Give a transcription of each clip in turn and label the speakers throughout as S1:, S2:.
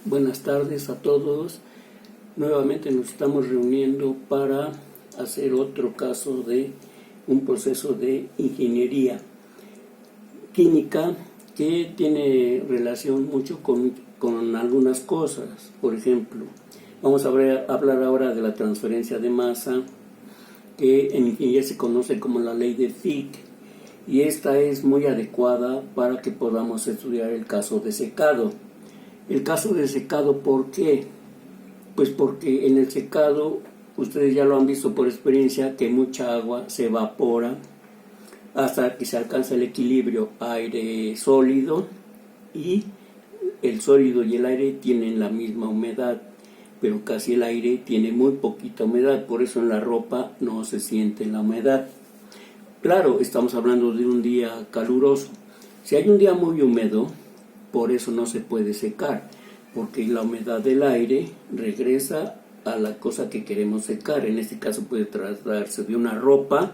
S1: Buenas tardes a todos. Nuevamente nos estamos reuniendo para hacer otro caso de un proceso de ingeniería química que tiene relación mucho con algunas cosas. Por ejemplo, vamos a hablar ahora de la transferencia de masa, que en ingeniería se conoce como la ley de Fick, y esta es muy adecuada para que podamos estudiar el caso de secado. El caso de secado, ¿por qué? Pues porque en el secado, ustedes ya lo han visto por experiencia, que mucha agua se evapora hasta que se alcanza el equilibrio aire sólido, y el sólido y el aire tienen la misma humedad, pero casi el aire tiene muy poquita humedad, por eso en la ropa no se siente la humedad. Claro, estamos hablando de un día caluroso. Si hay un día muy húmedo, por eso no se puede secar, porque la humedad del aire regresa a la cosa que queremos secar. En este caso puede tratarse de una ropa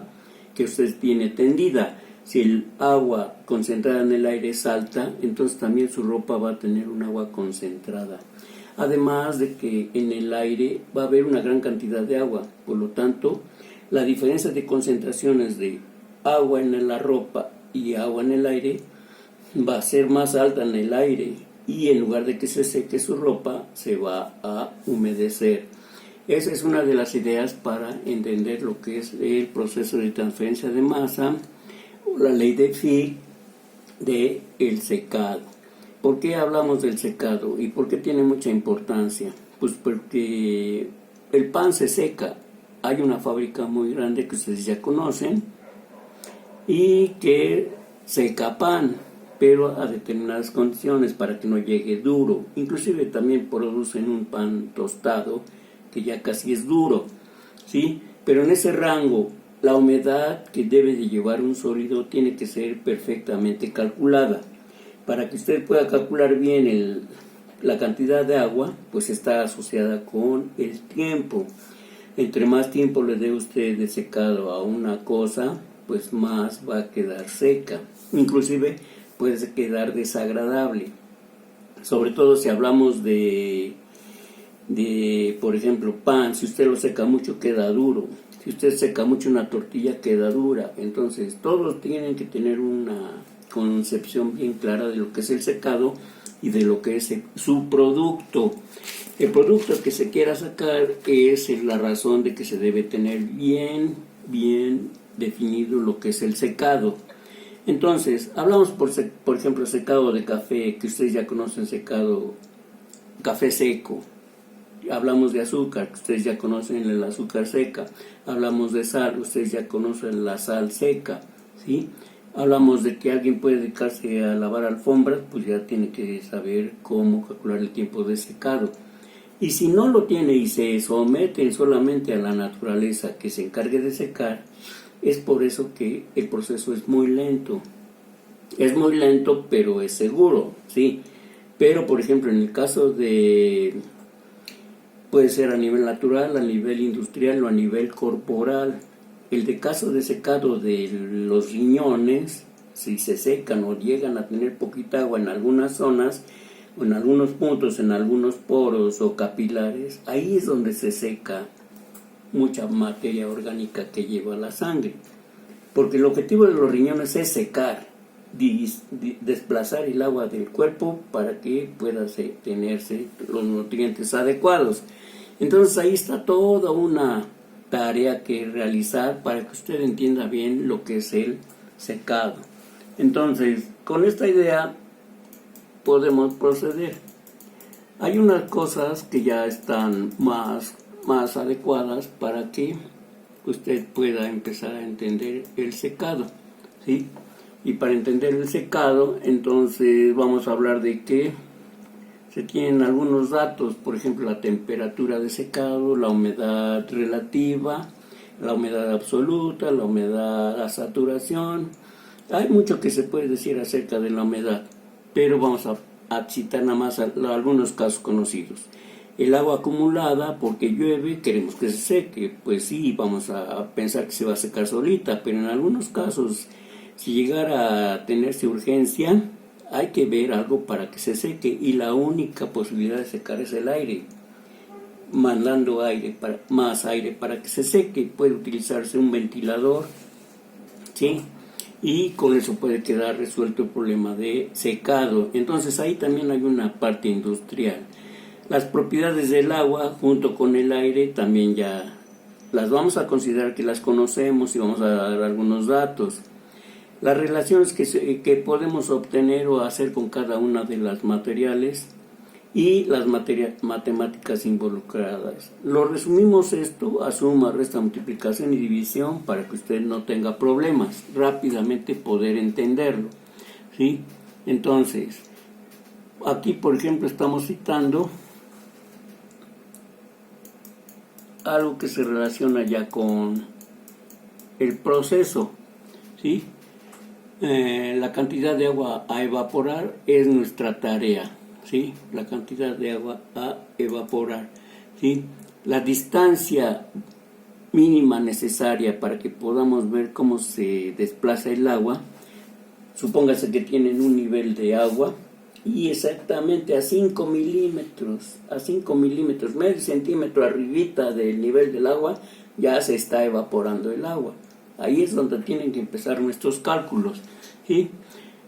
S1: que usted tiene tendida. Si el agua concentrada en el aire es alta, entonces también su ropa va a tener un agua concentrada. Además de que en el aire va a haber una gran cantidad de agua, por lo tanto, la diferencia de concentraciones de agua en la ropa y agua en el aire va a ser más alta en el aire, y en lugar de que se seque su ropa, se va a humedecer. Esa es una de las ideas para entender lo que es el proceso de transferencia de masa, o la ley de Fick de el secado. ¿Por qué hablamos del secado y por qué tiene mucha importancia? Pues porque el pan se seca. Hay una fábrica muy grande que ustedes ya conocen y que seca pan, pero a determinadas condiciones para que no llegue duro. Inclusive también producen un pan tostado que ya casi es duro, ¿sí? Pero en ese rango, la humedad que debe de llevar un sólido tiene que ser perfectamente calculada. Para que usted pueda calcular bien la cantidad de agua, pues está asociada con el tiempo. Entre más tiempo le dé usted de secado a una cosa, pues más va a quedar seca. Inclusive puede quedar desagradable. Sobre todo si hablamos de por ejemplo, pan. Si usted lo seca mucho, queda duro. Si usted seca mucho una tortilla, queda dura. Entonces, todos tienen que tener una concepción bien clara de lo que es el secado y de lo que es su producto. El producto que se quiera sacar es la razón de que se debe tener bien definido lo que es el secado. Entonces, hablamos por ejemplo secado de café, que ustedes ya conocen, secado café seco. Hablamos de azúcar, que ustedes ya conocen el azúcar seca. Hablamos de sal, ustedes ya conocen la sal seca, ¿sí? Hablamos de que alguien puede dedicarse a lavar alfombras, pues ya tiene que saber cómo calcular el tiempo de secado. Y si no lo tiene y se someten solamente a la naturaleza que se encargue de secar, es por eso que el proceso es muy lento. Es muy lento, pero es seguro, ¿sí? Pero, por ejemplo, en el caso de... puede ser a nivel natural, a nivel industrial o a nivel corporal. El de caso de secado de los riñones, si se secan o llegan a tener poquita agua en algunas zonas, o en algunos puntos, en algunos poros o capilares, ahí es donde se seca mucha materia orgánica que lleva la sangre. Porque el objetivo de los riñones es secar, desplazar el agua del cuerpo para que pueda tenerse los nutrientes adecuados. Entonces ahí está toda una tarea que realizar para que usted entienda bien lo que es el secado. Entonces, con esta idea podemos proceder. Hay unas cosas que ya están más adecuadas para que usted pueda empezar a entender el secado, ¿sí? Y para entender el secado, entonces vamos a hablar de que se tienen algunos datos, por ejemplo, la temperatura de secado, la humedad relativa, la humedad absoluta, la humedad, la saturación. Hay mucho que se puede decir acerca de la humedad, pero vamos a citar nada más algunos casos conocidos. El agua acumulada, porque llueve, queremos que se seque. Pues sí, vamos a pensar que se va a secar solita, pero en algunos casos, si llegara a tenerse urgencia, hay que ver algo para que se seque, y la única posibilidad de secar es el aire, mandando más aire para que se seque. Puede utilizarse un ventilador, ¿sí? Y con eso puede quedar resuelto el problema de secado. Entonces ahí también hay una parte industrial. Las propiedades del agua junto con el aire también ya las vamos a considerar que las conocemos, y vamos a dar algunos datos. Las relaciones que podemos obtener o hacer con cada una de las materiales y las matemáticas involucradas. Lo resumimos esto a suma, resta, multiplicación y división, para que usted no tenga problemas, rápidamente poder entenderlo, ¿sí? Entonces, aquí por ejemplo estamos citando algo que se relaciona ya con el proceso, ¿sí? La cantidad de agua a evaporar es nuestra tarea, ¿sí? La cantidad de agua a evaporar, ¿sí? La distancia mínima necesaria para que podamos ver cómo se desplaza el agua. Supóngase que tienen un nivel de agua y exactamente a 5 milímetros, medio centímetro arribita del nivel del agua, ya se está evaporando el agua. Ahí es donde tienen que empezar nuestros cálculos, ¿sí?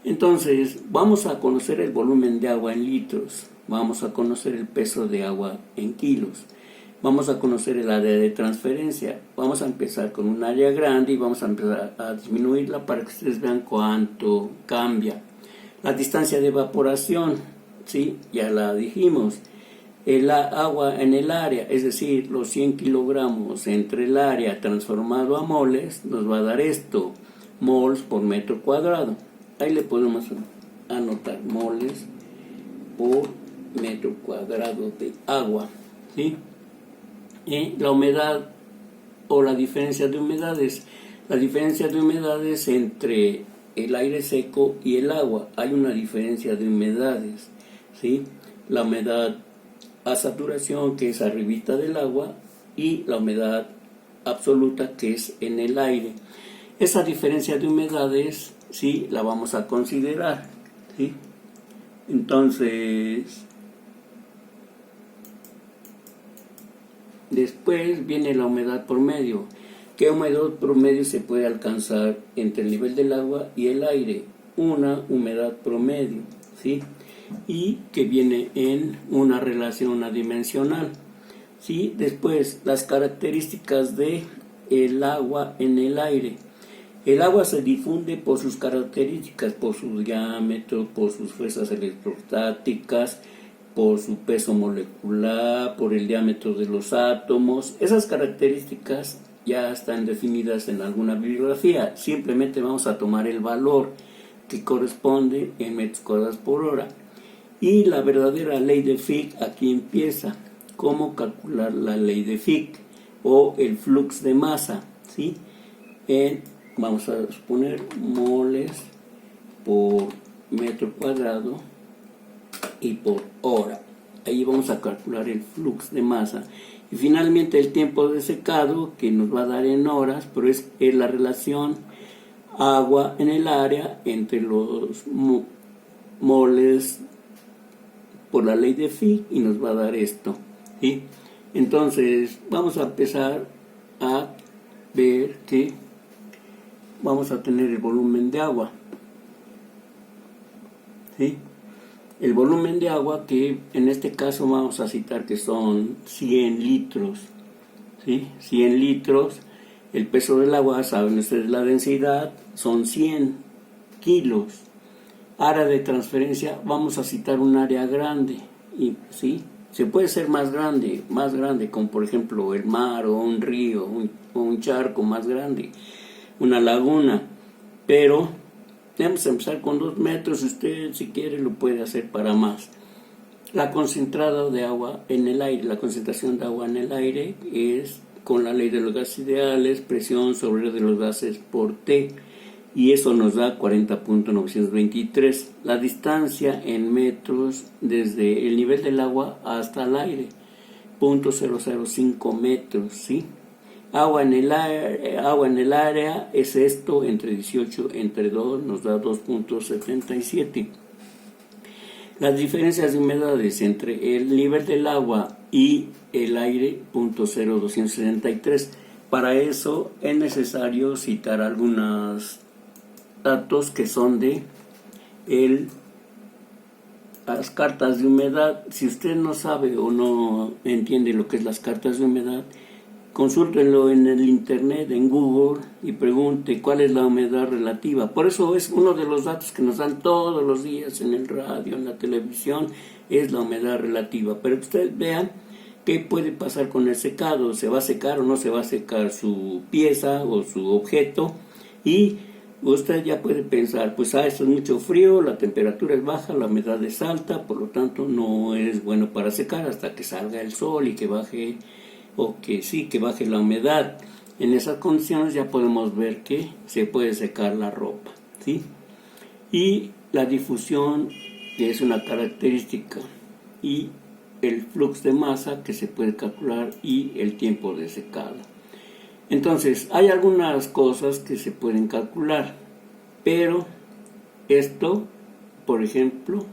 S1: Entonces, vamos a conocer el volumen de agua en litros, vamos a conocer el peso de agua en kilos, vamos a conocer el área de transferencia. Vamos a empezar con un área grande y vamos a empezar a disminuirla para que ustedes vean cuánto cambia. La distancia de evaporación, ¿sí? Ya la dijimos. El agua en el área, es decir, los 100 kilogramos entre el área transformado a moles, nos va a dar esto, moles por metro cuadrado. Ahí le podemos anotar moles por metro cuadrado de agua, ¿sí? La humedad o la diferencia de humedades. La diferencia de humedades entre el aire seco y el agua. Hay una diferencia de humedades, ¿sí? La humedad a saturación, que es arribita del agua, y la humedad absoluta, que es en el aire. Esa diferencia de humedades, sí, la vamos a considerar, ¿sí? Entonces, después viene la humedad promedio. ¿Qué humedad promedio se puede alcanzar entre el nivel del agua y el aire? Una humedad promedio, ¿sí? Y que viene en una relación adimensional, ¿sí? Después, las características de el agua en el aire. El agua se difunde por sus características, por su diámetro, por sus fuerzas electrostáticas, por su peso molecular, por el diámetro de los átomos. Esas características ya están definidas en alguna bibliografía. Simplemente vamos a tomar el valor que corresponde en metros cuadrados por hora. Y la verdadera ley de Fick aquí empieza. ¿Cómo calcular la ley de Fick o el flux de masa? ¿Sí? Vamos a suponer moles por metro cuadrado y por hora. Ahí vamos a calcular el flux de masa. Y finalmente el tiempo de secado, que nos va a dar en horas, pero es la relación agua en el área entre los moles por la ley de Fick, y nos va a dar esto, ¿sí? Entonces vamos a empezar a ver que vamos a tener el volumen de agua, ¿sí? El volumen de agua, que en este caso vamos a citar que son 100 litros, ¿sí? 100 litros. El peso del agua, saben ustedes la densidad, son 100 kilos. Área de transferencia, vamos a citar un área grande, y ¿sí? Se puede ser más grande, como por ejemplo el mar o un río, o un charco más grande, una laguna, pero vamos a empezar con 2 metros. Usted, si quiere, lo puede hacer para más. La concentrada de agua en el aire, la concentración de agua en el aire es con la ley de los gases ideales, presión sobre de los gases por T, y eso nos da 40.923. La distancia en metros desde el nivel del agua hasta el aire, 0.005 metros, ¿sí? Agua en el área es esto, entre 18 entre 2 nos da 2.77. Las diferencias de humedades entre el nivel del agua y el aire, 0.0273. Para eso es necesario citar algunos datos que son de las cartas de humedad. Si usted no sabe o no entiende lo que es las cartas de humedad, consúltenlo en el internet, en Google, y pregunte cuál es la humedad relativa. Por eso es uno de los datos que nos dan todos los días en el radio, en la televisión, es la humedad relativa. Pero ustedes vean qué puede pasar con el secado, se va a secar o no se va a secar su pieza o su objeto, y usted ya puede pensar, pues esto es mucho frío, la temperatura es baja, la humedad es alta, por lo tanto no es bueno para secar hasta que salga el sol y que baje, o que sí, que baje la humedad. En esas condiciones ya podemos ver que se puede secar la ropa, ¿sí? Y la difusión, que es una característica, y el flujo de masa que se puede calcular, y el tiempo de secado. Entonces, hay algunas cosas que se pueden calcular, pero esto, por ejemplo,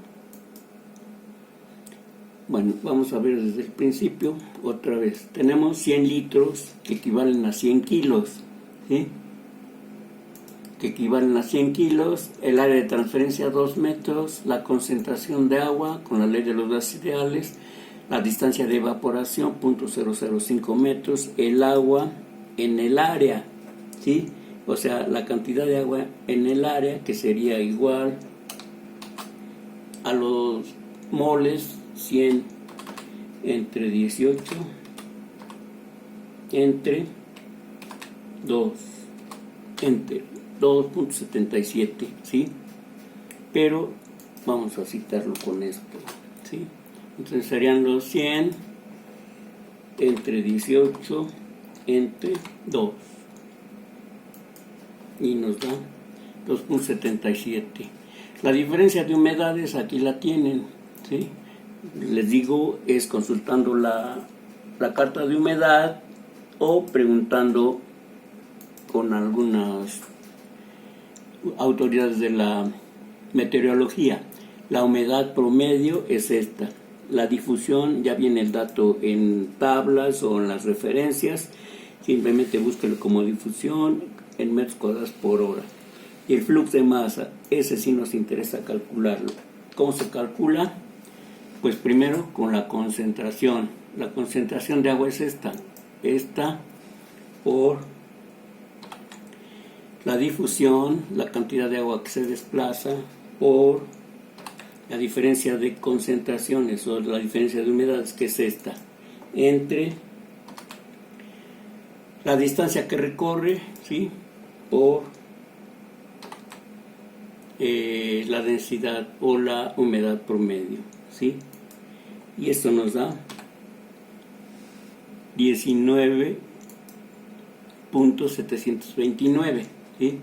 S1: bueno, vamos a ver desde el principio otra vez. Tenemos 100 litros que equivalen a 100 kilos, ¿sí? Que equivalen a 100 kilos, el área de transferencia 2 metros, la concentración de agua con la ley de los gases ideales, la distancia de evaporación, 0.005 metros, el agua en el área, ¿sí? O sea, la cantidad de agua en el área, que sería igual a los moles, 100 entre 18 entre 2 entre 2.77, ¿sí? Pero vamos a citarlo con esto, ¿sí? Entonces serían los 100 entre 18 entre 2 y nos da 2.77. La diferencia de humedades aquí la tienen, ¿sí? Les digo, es consultando la carta de humedad o preguntando con algunas autoridades de la meteorología. La humedad promedio es esta. La difusión, ya viene el dato en tablas o en las referencias, simplemente búsquelo como difusión en metros cuadrados por hora. Y el flujo de masa, ese sí nos interesa calcularlo. ¿Cómo se calcula? Pues primero con la concentración. La concentración de agua es esta por la difusión, la cantidad de agua que se desplaza, por la diferencia de concentraciones o la diferencia de humedades, que es esta, entre la distancia que recorre, ¿sí? Por la densidad o la humedad promedio, ¿sí? Y esto nos da 19.729, ¿sí?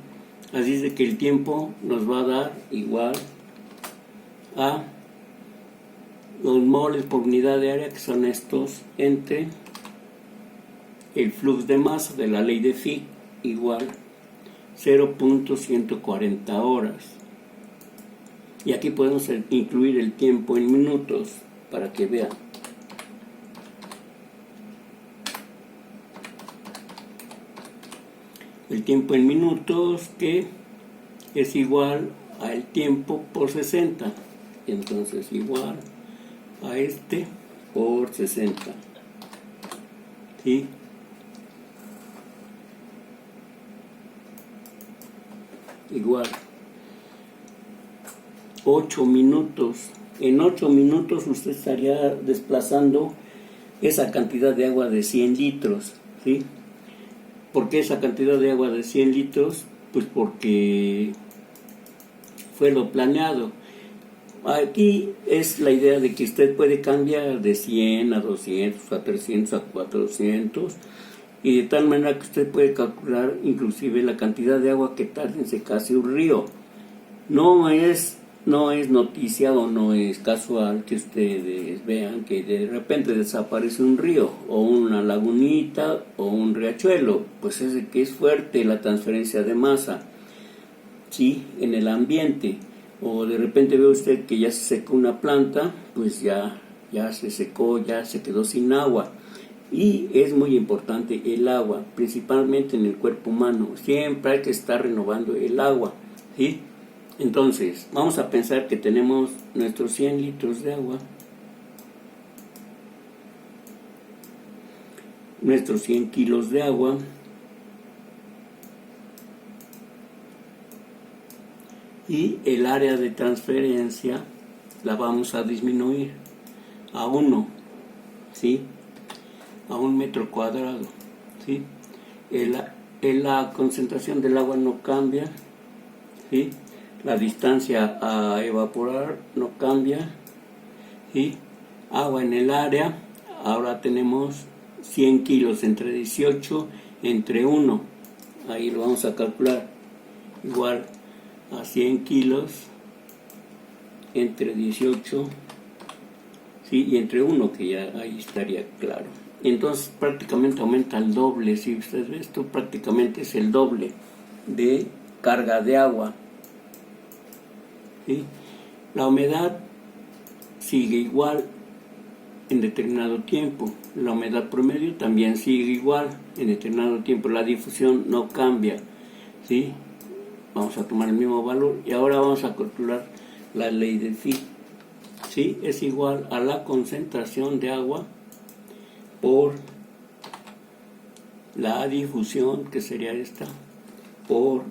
S1: Así es de que el tiempo nos va a dar igual a los moles por unidad de área, que son estos, entre el flujo de masa de la ley de Fick, igual 0.140 horas. Y aquí podemos incluir el tiempo en minutos para que vean. El tiempo en minutos, que es igual al tiempo por 60. Entonces igual a este por 60. ¿Sí? Igual 8 minutos. En 8 minutos usted estaría desplazando esa cantidad de agua de 100 litros, ¿sí? ¿Por qué esa cantidad de agua de 100 litros? Pues porque fue lo planeado. Aquí es la idea de que usted puede cambiar de 100 a 200, a 300, a 400, y de tal manera que usted puede calcular inclusive la cantidad de agua que tarda en secarse un río. No es noticia o no es casual que ustedes vean que de repente desaparece un río o una lagunita o un riachuelo, pues es de que es fuerte la transferencia de masa, ¿sí? En el ambiente. o de repente ve usted que ya se secó una planta, pues ya se secó, ya se quedó sin agua. Y es muy importante el agua, principalmente en el cuerpo humano. Siempre hay que estar renovando el agua, ¿sí? Entonces, vamos a pensar que tenemos nuestros 100 litros de agua, nuestros 100 kilos de agua, y el área de transferencia la vamos a disminuir a 1, ¿sí? A 1 metro cuadrado, ¿sí? La concentración del agua no cambia, ¿sí? La distancia a evaporar no cambia, ¿sí? Agua en el área, ahora tenemos 100 kilos entre 18 entre 1, ahí lo vamos a calcular, igual a 100 kilos entre 18, ¿sí? Y entre 1, que ya ahí estaría claro. Entonces prácticamente aumenta el doble. Si usted ve esto, prácticamente es el doble de carga de agua, ¿sí? La humedad sigue igual en determinado tiempo. La humedad promedio también sigue igual en determinado tiempo. La difusión no cambia, ¿sí? Vamos a tomar el mismo valor y ahora vamos a calcular la ley de Fick, ¿sí? Es igual a la concentración de agua por la difusión, que sería esta, por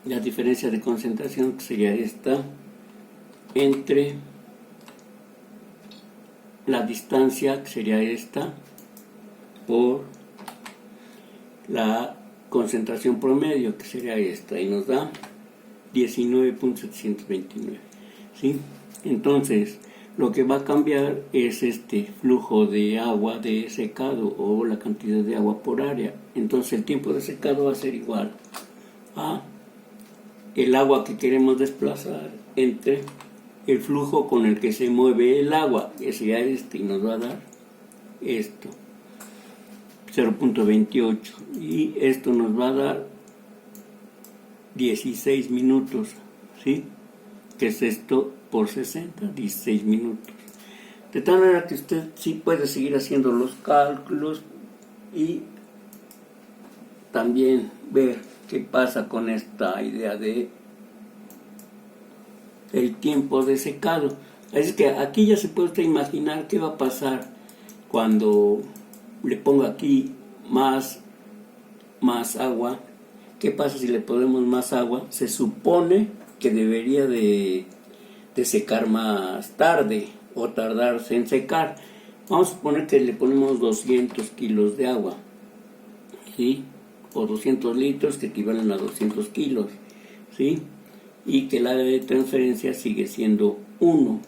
S1: la diferencia de concentración, que sería esta, entre la distancia, que sería esta, por la concentración promedio, que sería esta, y nos da 19.729, ¿sí? Entonces, lo que va a cambiar es este flujo de agua de secado o la cantidad de agua por área. Entonces el tiempo de secado va a ser igual a el agua que queremos desplazar entre el flujo con el que se mueve el agua, que sería este, y nos va a dar esto, 0.28, y esto nos va a dar 16 minutos, ¿sí? Que es esto por 60, 16 minutos. De tal manera que usted sí puede seguir haciendo los cálculos y también ver qué pasa con esta idea de el tiempo de secado. Es que aquí ya se puede usted imaginar qué va a pasar cuando le pongo aquí más agua. ¿Qué pasa si le ponemos más agua? Se supone que debería de secar más tarde o tardarse en secar. Vamos a suponer que le ponemos 200 kilos de agua, ¿sí? O 200 litros que equivalen a 200 kilos, ¿sí? Y que el área de transferencia sigue siendo 1,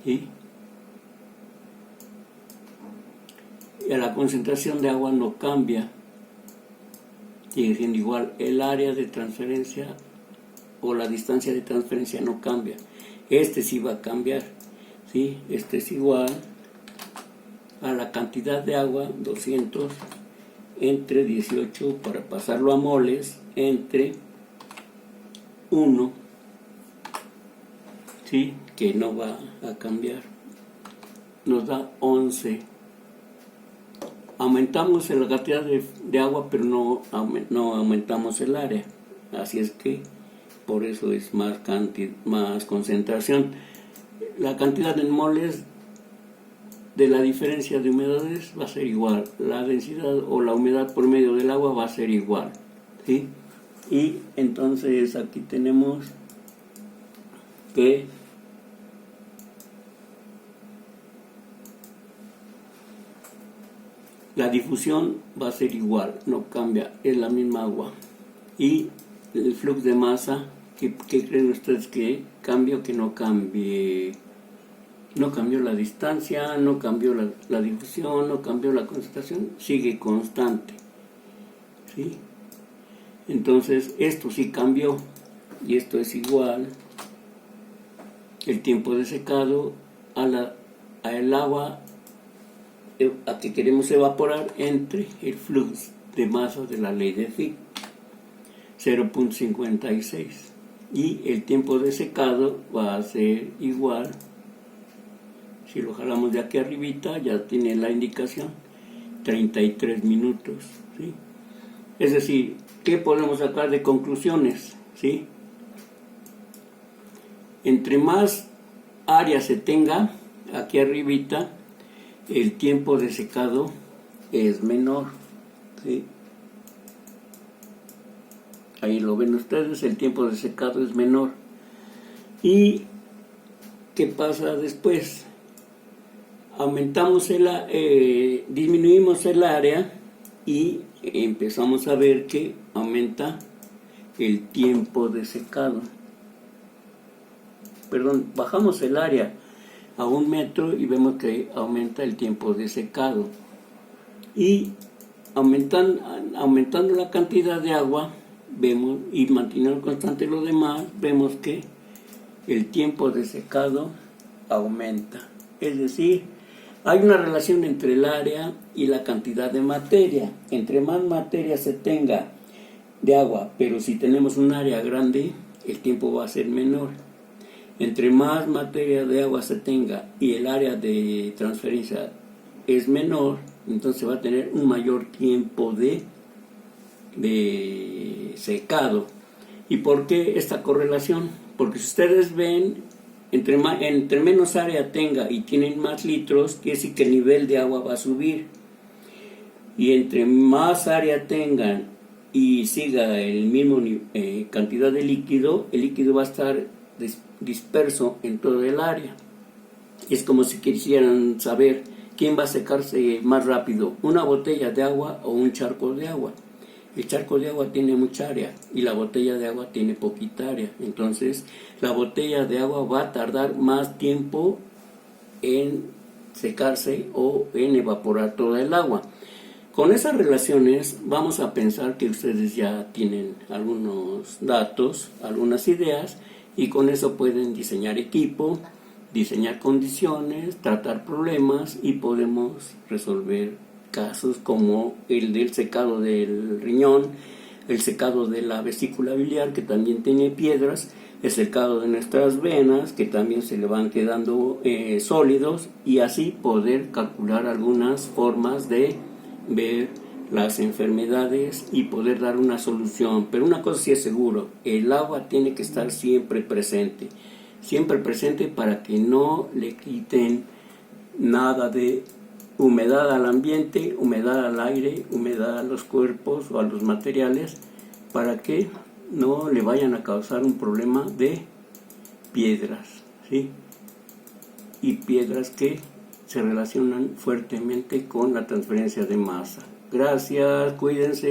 S1: ¿sí? Y la concentración de agua no cambia, sigue siendo igual. El área de transferencia o la distancia de transferencia no cambia. Este sí va a cambiar, ¿sí? Este es igual a la cantidad de agua, 200 entre 18, para pasarlo a moles, entre 1, ¿sí? Que no va a cambiar. Nos da 11. Aumentamos la cantidad de agua, pero no aumentamos el área. Así es que por eso es más concentración. La cantidad en moles de la diferencia de humedades va a ser igual. La densidad o la humedad por medio del agua va a ser igual, ¿sí? Y entonces aquí tenemos que la difusión va a ser igual, no cambia, es la misma agua. Y el flujo de masa, ¿qué creen ustedes que cambia o que no cambie? No cambió la distancia, no cambió la difusión, no cambió la concentración, sigue constante, ¿sí? Entonces esto sí cambió, y esto es igual el tiempo de secado a el agua a que queremos evaporar entre el flujo de masa de la ley de Fick. 0.56 y el tiempo de secado va a ser igual. Si lo jalamos de aquí arribita, ya tiene la indicación 33 minutos, ¿sí? Es decir, ¿qué podemos sacar de conclusiones? ¿Sí? Entre más área se tenga aquí arribita, el tiempo de secado es menor, ¿sí? Ahí lo ven ustedes, el tiempo de secado es menor. ¿Y qué pasa después? Disminuimos el área y empezamos a ver que aumenta el tiempo de secado. Perdón, bajamos el área a 1 metro y vemos que aumenta el tiempo de secado. Y aumentando la cantidad de agua, vemos, y manteniendo constante lo demás, vemos que el tiempo de secado aumenta. Es decir, hay una relación entre el área y la cantidad de materia. Entre más materia se tenga de agua, pero si tenemos un área grande, el tiempo va a ser menor. Entre más materia de agua se tenga y el área de transferencia es menor, entonces va a tener un mayor tiempo de secado. ¿Y por qué esta correlación? Porque si ustedes ven, entre menos área tenga y tienen más litros, quiere decir que el nivel de agua va a subir. Y entre más área tengan y siga el mismo cantidad de líquido, el líquido va a estar disperso en todo el área. Es como si quisieran saber quién va a secarse más rápido, una botella de agua o un charco de agua. El charco de agua tiene mucha área y la botella de agua tiene poquita área. Entonces, la botella de agua va a tardar más tiempo en secarse o en evaporar toda el agua. Con esas relaciones vamos a pensar que ustedes ya tienen algunos datos, algunas ideas, y con eso pueden diseñar equipo, diseñar condiciones, tratar problemas y podemos resolver casos como el del secado del riñón, el secado de la vesícula biliar, que también tiene piedras, el secado de nuestras venas, que también se le van quedando sólidos, y así poder calcular algunas formas de ver las enfermedades y poder dar una solución. Pero una cosa sí es seguro, el agua tiene que estar siempre presente para que no le quiten nada de humedad al ambiente, humedad al aire, humedad a los cuerpos o a los materiales, para que no le vayan a causar un problema de piedras, ¿sí? Y piedras que se relacionan fuertemente con la transferencia de masa. Gracias, cuídense.